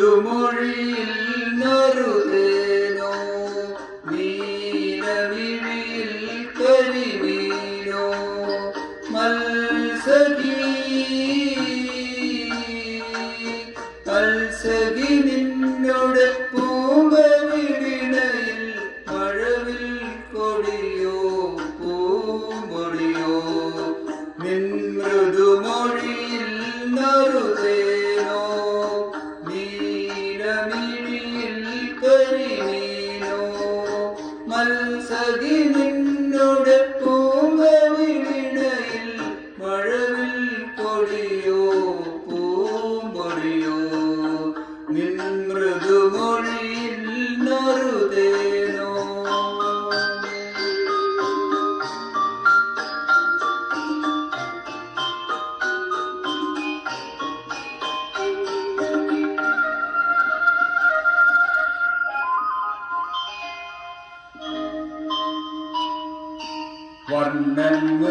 മൃദുമൊഴിയിൽ നറുതേനോ നീലമിഴിയിൽ കരിമീനോ മത്സഖി നിന്നോട് പൂമ്പവിളിണയിൽ മഴവിൽ കൊടിയോ പൂമ്പൊടിയോ നിൻ മൃദുമൊഴിയിൽ നറുതേനോ നീലമിഴിയിൽ കരിമീനോ മത്സഖി നിന്നോട് പൂമ്പവിളിണയിൽ മഴവിൽ കൊടിയോ പൂമ്പൊടിയോ നിൻ മൃദുമൊഴിയിൽ നറുതേനോ.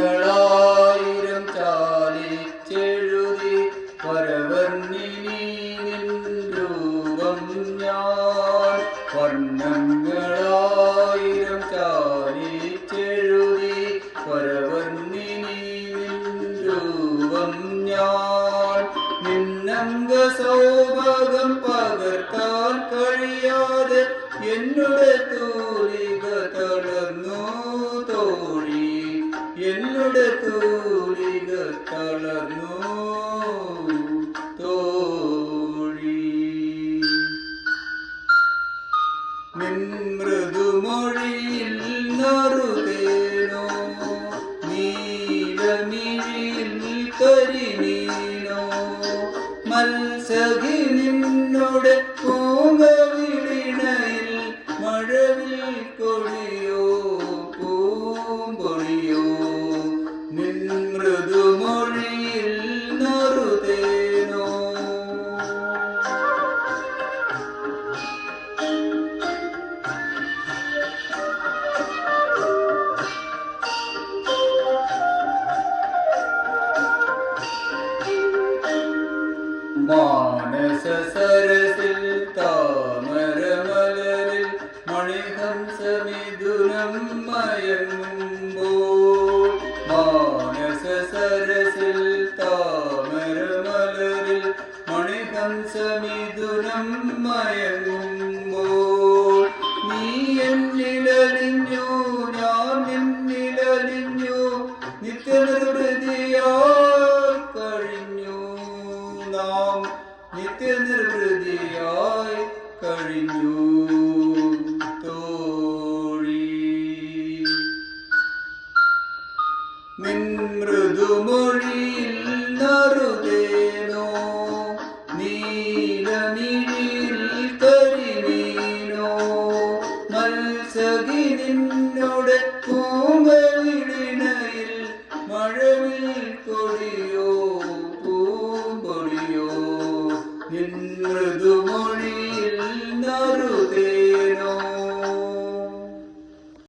വർണ്ണങ്ങളായിരം ചാലിച്ചെഴുതി പരവർണ്ണിനി നിൻ രൂപം ഞാൻ വർണ്ണങ്ങളായിരം ചാലിച്ചെഴുതി പരവർണ്ണിനി നിൻ രൂപം ഞാൻ നിന്നംഗ സൗഭാഗം പകർത്താൻ കഴിയാതെ എന്നുടെ തൂലിക തളർന്നു തോഴി എന്നുടെ തൂലിക തളർന്നു തോഴി നിൻ മൃദുമൊഴിയിൽ നറുതേനോ നീലമിഴിയിൽ കരിമീനോ മത്സഖി നിന്നോട് പൂങ്കവിളിണയിൽ മഴവിൽ കൊടിയോ പൂമ്പൊടിയോ നിൻ മൃദുമൊഴിയിൽ നറുതേനോ. മാനസ സരസിൽ താമരമലരിൽ മണിഹംസമിഥുനം മയങ്ങുമ്പോൾ മാനസ സരസിൽ താമരമലരിൽ മണിഹംസമിഥുനം മയങ്ങുമ്പോൾ നീ എന്നിലലിഞ്ഞു ഞാൻ നിന്നിലലിഞ്ഞു നിത്യനിർവൃതിയായി കഴിഞ്ഞു നാം നിത്യനിർവൃതിയായി കഴിഞ്ഞു തോഴി നിൻ മൃദുമൊഴി